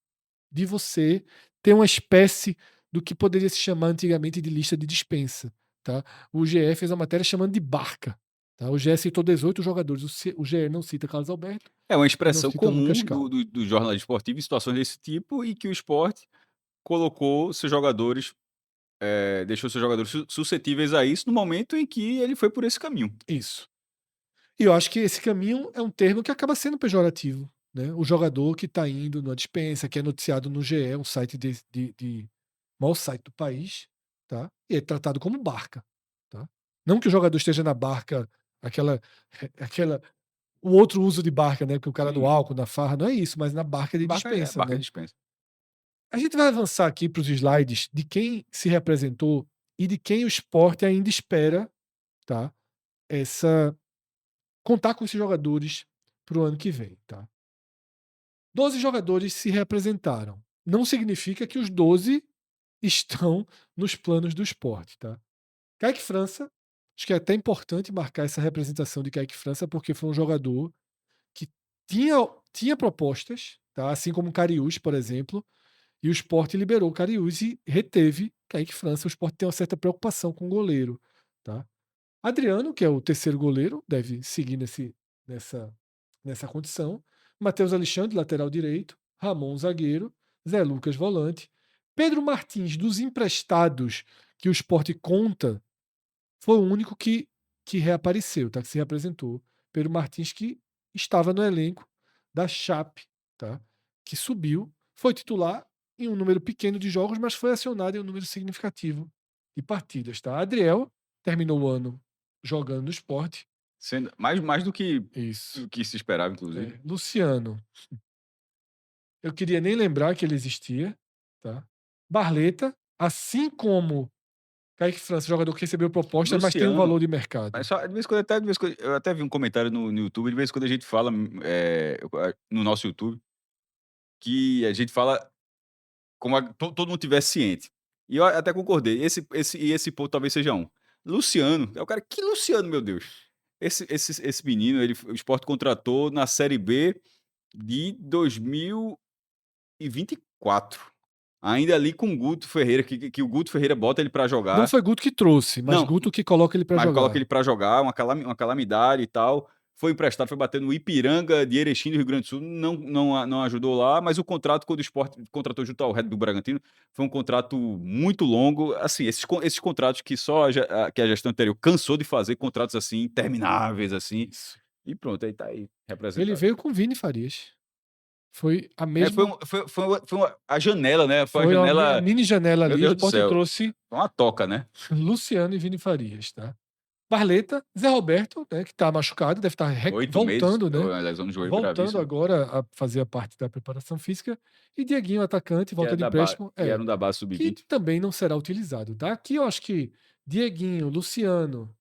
de você ter uma espécie do que poderia se chamar antigamente de lista de dispensa. Tá? O GE fez a matéria chamando de barca. Tá? O GE citou 18 jogadores. O GE não cita Carlos Alberto. É uma Não expressão cita Lucas comum Cal. do jornalismo esportivo em situações desse tipo e que o esporte colocou seus jogadores, deixou seus jogadores suscetíveis a isso no momento em que ele foi por esse caminho. Isso. E eu acho que esse caminho é um termo que acaba sendo pejorativo. Né? O jogador que está indo numa dispensa, que é noticiado no GE, um site de maior site do país, tá? E é tratado como barca. Tá? Não que o jogador esteja na barca, aquela, aquela o outro uso de barca, né? Que o cara no Sim. álcool, na farra, não é isso, mas na barca de dispensa. Barca Né? de dispensa. A gente vai avançar aqui para os slides de quem se representou e de quem o esporte ainda espera, tá? Contar com esses jogadores para o ano que vem. Tá? 12 jogadores se representaram. Não significa que os 12 estão nos planos do esporte. Tá? Kaique França, acho que é até importante marcar essa representação de Kaique França, porque foi um jogador que tinha propostas, tá? Assim como o Cariús, por exemplo, e o Sport liberou o Cariús e reteve Kaique França. O Sport tem uma certa preocupação com o goleiro. Tá? Adriano, que é o terceiro goleiro, deve seguir nessa condição. Matheus Alexandre, lateral direito. Ramon, zagueiro. Zé Lucas, volante. Pedro Martins, dos emprestados que o Sport conta, foi o único que reapareceu, tá? Que se representou. Pedro Martins, que estava no elenco da Chape, tá? Que subiu, foi titular em um número pequeno de jogos, mas foi acionado em um número significativo de partidas. Tá? Adriel, terminou o ano jogando no Sport. Sendo mais do Isso. que se esperava, inclusive. Luciano, eu queria nem lembrar que ele existia, tá? Barleta, assim como Kaique França, jogador que recebeu proposta, mas tem um Luciano, valor de mercado. mas só de vez em quando, até de vez em quando, eu até vi um comentário no YouTube, de vez em quando a gente fala, no nosso YouTube, que a gente fala como todo mundo tivesse ciente. E eu até concordei. Esse ponto talvez seja um. Luciano, é o cara. Que Luciano, meu Deus? Esse menino, o Sport contratou na Série B de 2024. Ainda ali com o Guto Ferreira, que o Guto Ferreira bota ele pra jogar. Não foi Guto que trouxe, mas Não, Guto que coloca ele pra mas jogar. coloca ele pra jogar, uma calamidade e tal. Foi emprestado, foi bater no Ipiranga de Erechim, do Rio Grande do Sul, não ajudou lá, mas o contrato, quando o Sport contratou junto ao Red do Bragantino, foi um contrato muito longo. Assim, esses contratos que que a gestão anterior cansou de fazer, contratos assim, intermináveis, assim, Isso. e pronto, aí tá aí, Ele representado. veio com Vini Farias. Foi a É, mesma. a janela, né? Foi a Foi janela. uma mini janela Meu ali. O Deus do Sport céu. trouxe Foi uma toca, né? Luciano e Vini Farias, tá? Barleta, Zé Roberto, né, que tá machucado, deve estar 8 voltando, meses, né? uma lesão no joelho Voltando gravíssima. agora a fazer a parte da preparação física. E Dieguinho, atacante, volta de empréstimo. Que era um da base Que sub-20. também não será utilizado, tá? Aqui eu acho que Dieguinho, Luciano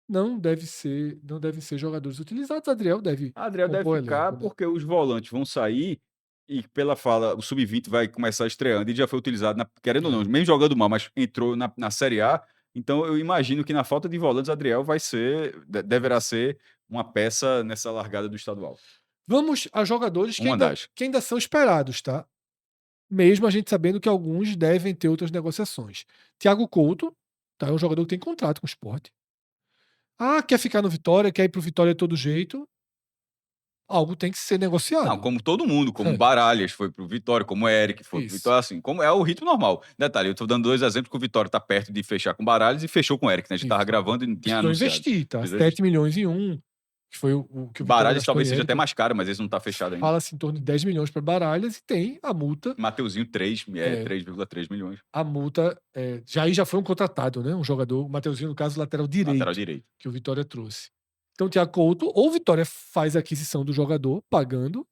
não devem ser jogadores utilizados. Adriel deve Adriel deve compor ficar elenco, né? porque os volantes vão sair e, pela fala, o sub-20 vai começar estreando e já foi utilizado, querendo ou não, mesmo jogando mal, mas entrou na Série A. Então eu imagino que na falta de volantes, Adriel deverá ser uma peça nessa largada do estadual. Vamos a jogadores que Uma ainda, das. que ainda são esperados, tá? Mesmo a gente sabendo que alguns devem ter outras negociações. Thiago Couto, tá? É um jogador que tem contrato com o Sport. Ah, quer ficar no Vitória, quer ir pro Vitória de todo jeito. Algo tem que ser negociado. Não, como todo mundo, como É. Baralhas foi pro Vitória, como o Eric foi pro Isso. Vitória, assim, como é o ritmo normal. Detalhe, eu tô dando 2 exemplos que o Vitória tá perto de fechar com Baralhas e fechou com o Eric, né? A gente tava Isso. gravando e não tinha Precisou anunciado. investir, tá? Precisou 7 milhões em um, que foi o que o Vitória Baralhas gastou talvez em seja Eric. até mais caro, mas esse não tá fechado ainda. Fala-se em torno de 10 milhões para Baralhas e tem a multa. Mateuzinho 3,3 milhões. A multa já foi um contratado, né? Um jogador, o Mateuzinho, no caso, lateral direito, que o Vitória trouxe. Então, o Thiago Couto, ou o Vitória faz a aquisição do jogador, pagando,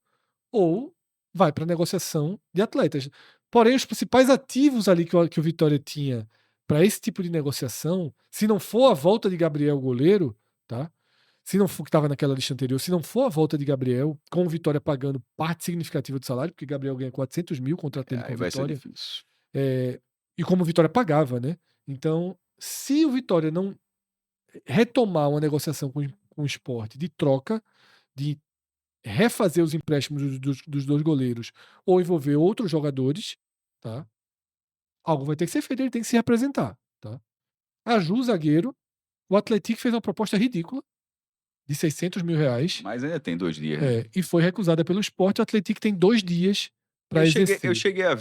ou vai para negociação de atletas. Porém, os principais ativos ali que o Vitória tinha para esse tipo de negociação, se não for a volta de Gabriel goleiro, tá? Se não for que estava naquela lista anterior, se não for a volta de Gabriel, com o Vitória pagando parte significativa do salário, porque Gabriel ganha 400 mil, contrato dele com o Aí vai ser Vitória. difícil. E como o Vitória pagava, né? Então, se o Vitória não retomar uma negociação com o Sport de troca, de refazer os empréstimos dos dois goleiros ou envolver outros jogadores, tá? Algo vai ter que ser feito, ele tem que se representar, tá? A Ju, zagueiro, o Atlético fez uma proposta ridícula de 600 mil reais. Mas ainda tem 2 dias. Né? E foi recusada pelo Sport. O Atlético tem 2 dias para exercer. Eu cheguei a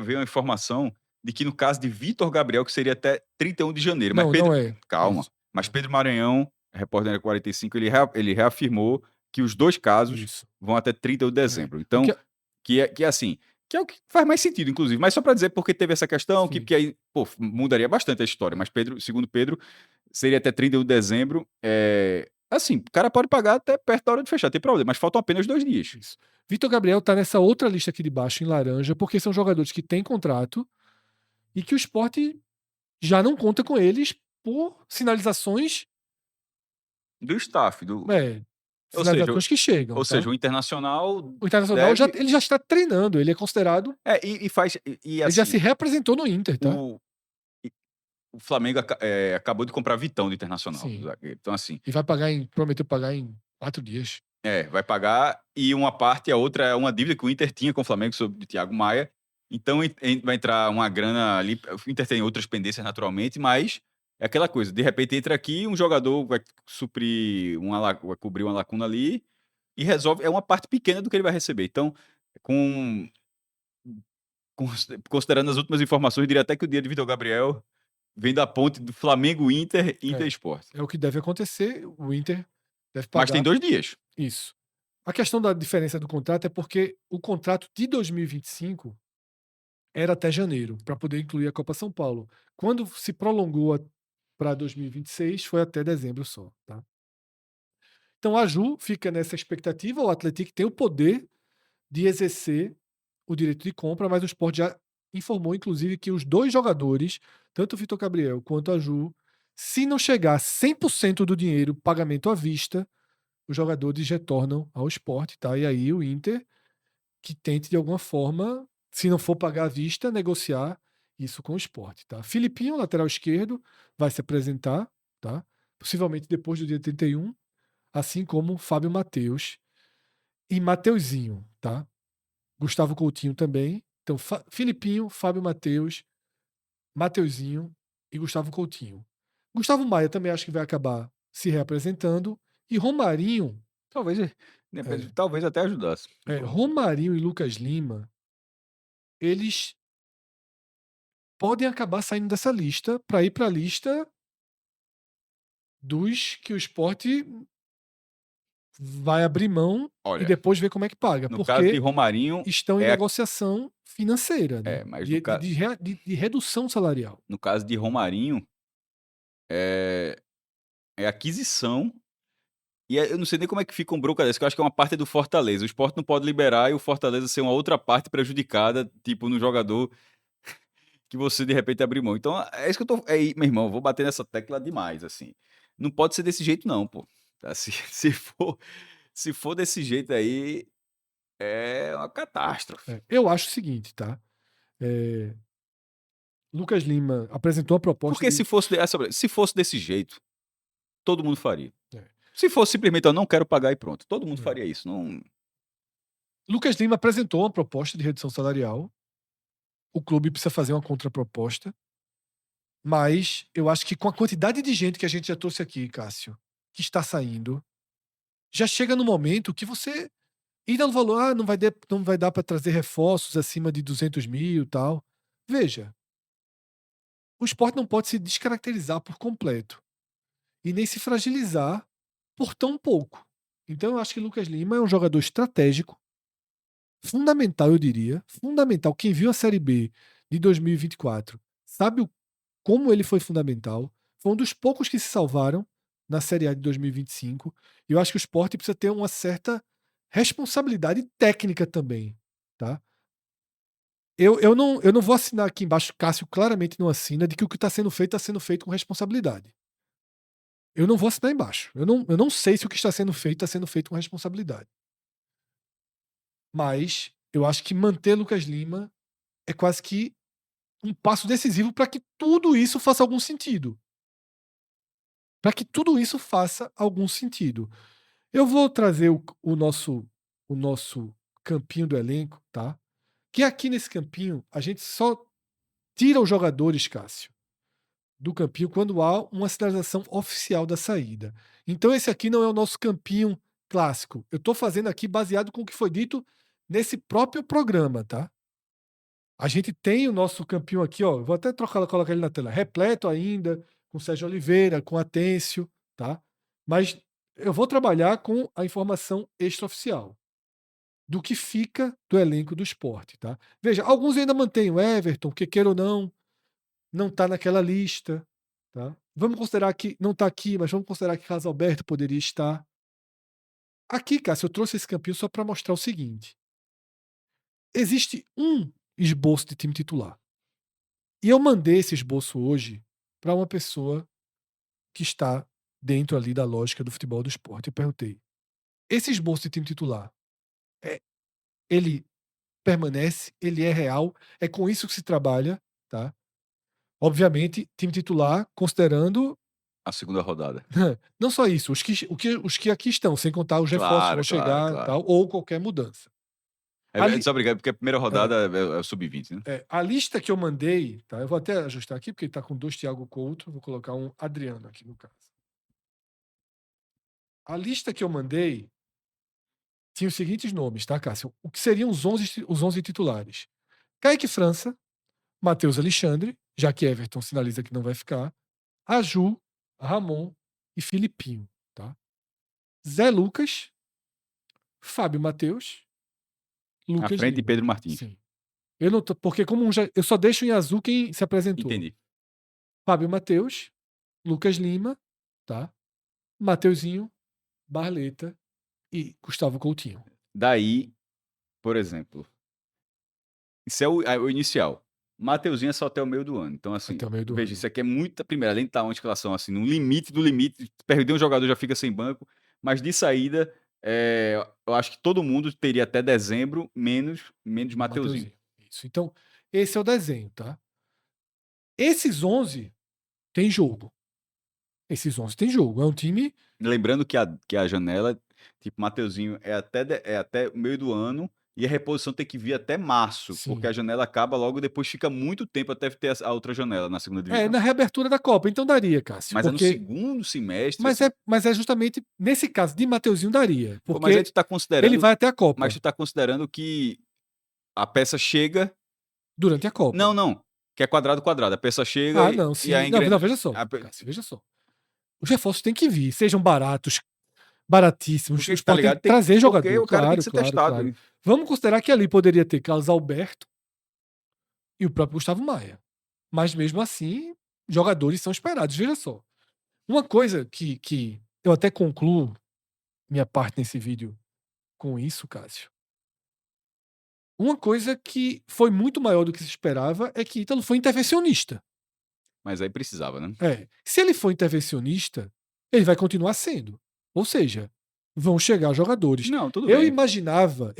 ver uma informação de que no caso de Vitor Gabriel, que seria até 31 de janeiro. Não, mas Pedro, não é. calma. Isso. Mas Pedro Maranhão, repórter da 45, ele reafirmou que os 2 casos vão até 31 de dezembro. Então, que é assim, que é o que faz mais sentido, inclusive. Mas só para dizer porque teve essa questão, que aí mudaria bastante a história. Mas segundo Pedro, seria até 31 de dezembro. Assim, o cara pode pagar até perto da hora de fechar, tem problema, mas faltam apenas 2 dias. Isso. Vitor Gabriel tá nessa outra lista aqui de baixo, em laranja, porque são jogadores que têm contrato e que o Sport já não conta com eles por sinalizações do staff. Sinalizações que chegam. Ou seja, o Internacional. O Internacional ele já está treinando, ele é considerado. Ele já se representou no Inter, tá? O Flamengo acabou de comprar Vitão do Internacional. Sim. Então, assim. E prometeu pagar em 4 dias. Vai pagar. E uma parte, a outra é uma dívida que o Inter tinha com o Flamengo sobre o Thiago Maia. Então vai entrar uma grana ali. O Inter tem outras pendências naturalmente, mas é aquela coisa. De repente entra aqui, um jogador vai vai cobrir uma lacuna ali e resolve. É uma parte pequena do que ele vai receber. Então, considerando as últimas informações, eu diria até que o dia de Vitor Gabriel vem da ponte do Flamengo-Inter, Inter-Sport. É o que deve acontecer. O Inter deve pagar. Mas tem 2 dias. Isso. A questão da diferença do contrato é porque o contrato de 2025 era até janeiro, para poder incluir a Copa São Paulo. Quando se prolongou para 2026 foi até dezembro só, tá? Então a Ju fica nessa expectativa, o Atlético tem o poder de exercer o direito de compra, mas o Sport já informou, inclusive, que os 2 jogadores, tanto o Vitor Gabriel quanto a Ju, se não chegar a 100% do dinheiro, pagamento à vista, os jogadores retornam ao Sport, tá? E aí o Inter que tente de alguma forma, se não for pagar à vista, negociar isso com o Sport, tá? Filipinho, lateral esquerdo, vai se apresentar, tá? Possivelmente depois do dia 31, assim como Fábio Matheus e Mateuzinho, tá? Gustavo Coutinho também. Então, Filipinho, Fábio Matheus, Mateuzinho e Gustavo Coutinho. Gustavo Maia também acho que vai acabar se reapresentando. E Romarinho, Talvez, talvez até ajudasse. Romarinho e Lucas Lima, eles podem acabar saindo dessa lista para ir para a lista dos que o Sport vai abrir mão e Olha, depois ver como é que paga. no caso de Porque Romarinho, estão em é a- negociação financeira, né? mas de redução salarial. no caso de Romarinho, é, é aquisição. E eu não sei nem como é que fica um broca desse, que eu acho que é uma parte do Fortaleza. O Sport não pode liberar e o Fortaleza ser uma outra parte prejudicada, tipo no jogador que você de repente abre mão. Então, é isso que eu tô. Meu irmão, eu vou bater nessa tecla demais, assim. Não pode ser desse jeito, não, pô. Assim, se for desse jeito aí, é uma catástrofe. Eu acho o seguinte, tá? Lucas Lima apresentou a proposta Porque de. se fosse desse jeito, todo mundo faria. É, Se fosse simplesmente eu não quero pagar e pronto, todo mundo É. faria isso. Não... Lucas Lima apresentou uma proposta de redução salarial. O clube precisa fazer uma contraproposta. Mas eu acho que com a quantidade de gente que a gente já trouxe aqui, Cássio, que está saindo, já chega no momento que você ainda não falou, não vai dar para trazer reforços acima de 200 mil e tal. Veja, o esporte não pode se descaracterizar por completo e nem se fragilizar por tão pouco. Então eu acho que Lucas Lima é um jogador estratégico, fundamental, eu diria, fundamental. Quem viu a Série B de 2024 sabe como ele foi fundamental. Foi um dos poucos que se salvaram na Série A de 2025. E eu acho que o Sport precisa ter uma certa responsabilidade técnica também, tá? Eu não vou assinar aqui embaixo, Cássio claramente não assina, de que o que está sendo feito com responsabilidade. Eu não vou assinar embaixo. Eu não sei se o que está sendo feito com responsabilidade. Mas eu acho que manter Lucas Lima é quase que um passo decisivo para que tudo isso faça algum sentido. Para que tudo isso faça algum sentido. Eu vou trazer o nosso campinho do elenco, tá? Que aqui nesse campinho a gente só tira os jogadores, Cássio, do campinho quando há uma sinalização oficial da saída. Então esse aqui não é o nosso campinho clássico. Eu estou fazendo aqui baseado com o que foi dito nesse próprio programa, tá? A gente tem o nosso campinho aqui, ó. Vou até colocar ele na tela, repleto ainda, com Sérgio Oliveira, com Atêncio, tá? Mas eu vou trabalhar com a informação extraoficial do que fica do elenco do esporte, tá? Veja, alguns ainda mantêm o Everton, que queira ou não está naquela lista, tá? Vamos considerar que não está aqui, mas vamos considerar que Carlos Alberto poderia estar. Aqui, Cássio, eu trouxe esse campinho só para mostrar o seguinte: existe um esboço de time titular. E eu mandei esse esboço hoje para uma pessoa que está dentro ali da lógica do futebol do esporte. Eu perguntei: esse esboço de time titular, ele permanece? Ele é real? É com isso que se trabalha, tá? Obviamente, time titular, considerando A segunda rodada. não só isso, os que aqui estão, sem contar os reforços que vão chegar, Claro. tal, ou qualquer mudança. Só obrigado, porque a primeira rodada é o sub-20, né? A lista que eu mandei, tá? Eu vou até ajustar aqui, porque ele está com 2 Thiago Couto, vou colocar um Adriano aqui no caso. A lista que eu mandei tinha os seguintes nomes, tá, Cássio? O que seriam os 11 titulares? Kaique França, Matheus Alexandre, já que Everton sinaliza que não vai ficar, Aju, Ramon e Filipinho, tá? Zé Lucas, Fábio Matheus, À Lucas frente de Lima. Pedro Martins. Sim. Eu não tô, porque como eu só deixo em azul quem se apresentou. Entendi. Fábio Matheus, Lucas Lima, tá? Mateuzinho, Barleta e Gustavo Coutinho. Daí, por exemplo, isso é o inicial. Mateuzinho é só até o meio do ano. Então, assim, Até o meio do veja, ano. isso aqui é muita. Primeiro, além de estar uma escalação assim, no limite do limite, perder um jogador já fica sem banco. Mas de saída, eu acho que todo mundo teria até dezembro, menos Mateuzinho. Isso. Então, esse é o desenho, tá? Esses 11 tem jogo. Esses 11 tem jogo. É um time. Lembrando que a janela, tipo, Mateuzinho é até o meio do ano e a reposição tem que vir até março, Sim. porque a janela acaba logo depois, fica muito tempo até ter a outra janela na segunda É, divisão. na reabertura da Copa. Então daria, Cássio. Mas é no porque... segundo semestre. Mas, assim. mas é justamente nesse caso de Mateuzinho daria. Pô, Porque mas aí tu tá considerando. ele vai até a Copa. Mas tu tá considerando que a peça chega. Durante a Copa. Não. Que é quadrado. A peça chega Não, sim. e a Não, veja só. Cássio, veja só. Os reforços têm que vir, sejam baratíssimos. Porque, O Sport tem que tem trazer jogador. Porque o cara tem Claro, que ser claro, testado. claro. Vamos considerar que ali poderia ter Carlos Alberto e o próprio Gustavo Maia. Mas mesmo assim, jogadores são esperados. Veja só. Uma coisa que eu até concluo minha parte nesse vídeo com isso, Cássio. Uma coisa que foi muito maior do que se esperava é que Ítalo foi intervencionista. Mas aí precisava, né? Se ele for intervencionista, ele vai continuar sendo. Ou seja, vão chegar jogadores. Não, tudo Eu bem. imaginava,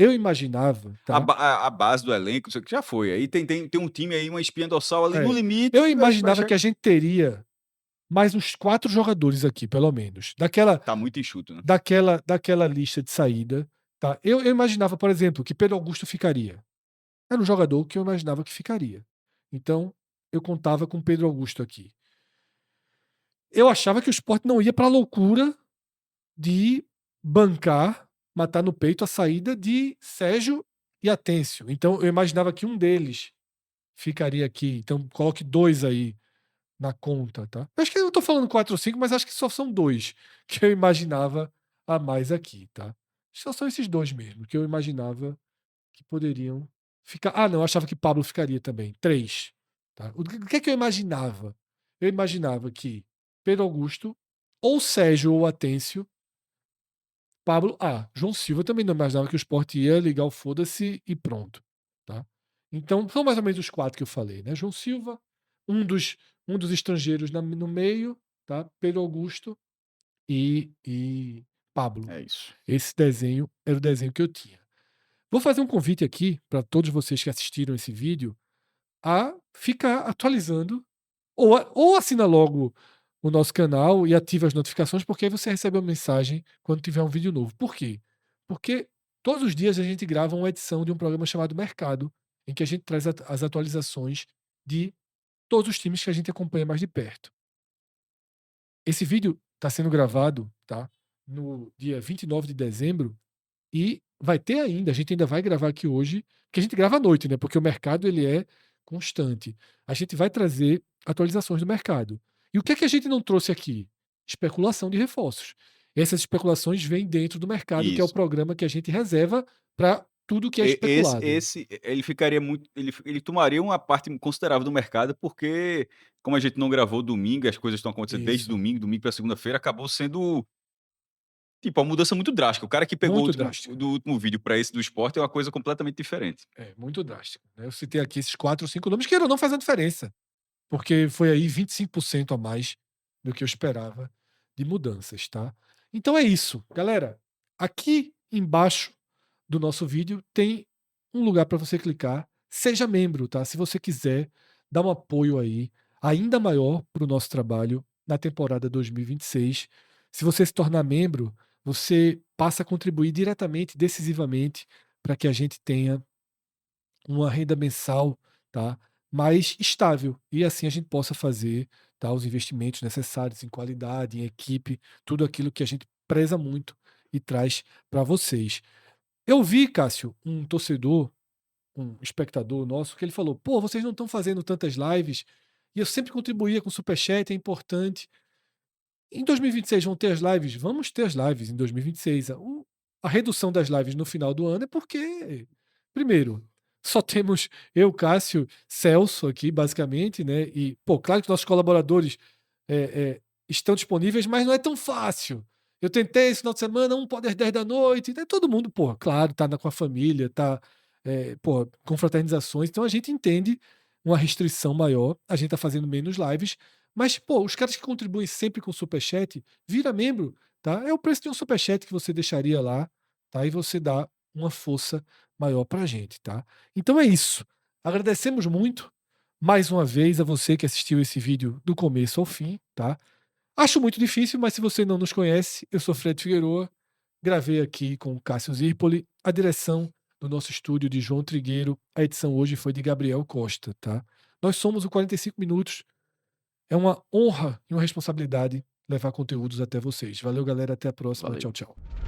tá? A base do elenco, isso aqui já foi. Aí tem um time aí, uma espinha dorsal ali no limite. Eu imaginava que a gente teria mais uns 4 jogadores aqui, pelo menos. Tá muito enxuto, né? Daquela lista de saída. Tá? Eu imaginava, por exemplo, que Pedro Augusto ficaria. Era um jogador que eu imaginava que ficaria. Então, eu contava com Pedro Augusto aqui. Eu achava que o Sport não ia para a loucura de bancar, matar no peito a saída de Sérgio e Atêncio. Então, eu imaginava que um deles ficaria aqui. Então, coloque 2 aí na conta, tá? Eu acho que eu tô falando 4 ou 5, mas acho que só são 2 que eu imaginava a mais aqui, tá? Só são esses 2 mesmo que eu imaginava que poderiam ficar. Não, eu achava que Pablo ficaria também. 3. Tá? O que é que eu imaginava? Eu imaginava que Pedro Augusto, ou Sérgio ou Atêncio, Pablo. João Silva também não imaginava que o Sport ia ligar o foda-se e pronto. Tá? Então, são mais ou menos os 4 que eu falei, né? João Silva, um dos estrangeiros no meio, tá? Pedro Augusto e Pablo. É isso. Esse desenho era o desenho que eu tinha. Vou fazer um convite aqui para todos vocês que assistiram esse vídeo a ficar atualizando ou assina logo o nosso canal e ativa as notificações, porque aí você recebe uma mensagem quando tiver um vídeo novo. Por quê? Porque todos os dias a gente grava uma edição de um programa chamado Mercado, em que a gente traz as atualizações de todos os times que a gente acompanha mais de perto. Esse vídeo está sendo gravado, tá? No dia 29 de dezembro e vai ter ainda, a gente ainda vai gravar aqui hoje, porque a gente grava à noite, né? Porque o mercado ele é constante. A gente vai trazer atualizações do mercado. E o que é que a gente não trouxe aqui? Especulação de reforços. Essas especulações vêm dentro do mercado, que é o Isso. programa que a gente reserva para tudo que é especulado. Ele ficaria muito. Ele tomaria uma parte considerável do mercado, porque, como a gente não gravou domingo, as coisas estão acontecendo desde Isso. domingo para segunda-feira, acabou sendo. Tipo, uma mudança muito drástica. O cara que pegou do último vídeo para esse do Sport é uma coisa completamente diferente. É, muito drástico. Eu citei aqui esses 4 ou 5 nomes que não fazem diferença. Porque foi aí 25% a mais do que eu esperava de mudanças, tá? Então é isso. Galera, aqui embaixo do nosso vídeo tem um lugar para você clicar. Seja membro, tá? Se você quiser dar um apoio aí ainda maior para o nosso trabalho na temporada 2026. Se você se tornar membro, você passa a contribuir diretamente, decisivamente, para que a gente tenha uma renda mensal, tá? Mais estável. E assim a gente possa fazer, tá, os investimentos necessários em qualidade, em equipe, tudo aquilo que a gente preza muito e traz para vocês. Eu vi, Cássio, um torcedor, um espectador nosso, que ele falou: pô, vocês não estão fazendo tantas lives, e eu sempre contribuía com superchat, é importante. Em 2026 vão ter as lives? Vamos ter as lives em 2026. A redução das lives no final do ano é porque, primeiro, só temos eu, Cássio, Celso aqui, basicamente, né? E, pô, claro que nossos colaboradores estão disponíveis, mas não é tão fácil. Eu tentei esse final de semana, pode às 10 da noite, né? Todo mundo, pô, claro, tá com a família, tá, pô, com fraternizações, então a gente entende uma restrição maior, a gente tá fazendo menos lives, mas, pô, os caras que contribuem sempre com superchat, vira membro, tá? É o preço de um superchat que você deixaria lá, tá? E você dá uma força maior pra gente, tá? Então é isso. Agradecemos muito mais uma vez a você que assistiu esse vídeo do começo ao fim, tá? Acho muito difícil, mas se você não nos conhece, eu sou Fred Figueroa, gravei aqui com o Cássio Zirpoli, a direção do nosso estúdio de João Trigueiro, a edição hoje foi de Gabriel Costa, tá? Nós somos o 45 Minutos, é uma honra e uma responsabilidade levar conteúdos até vocês. Valeu, galera, até a próxima, Valeu. tchau, tchau.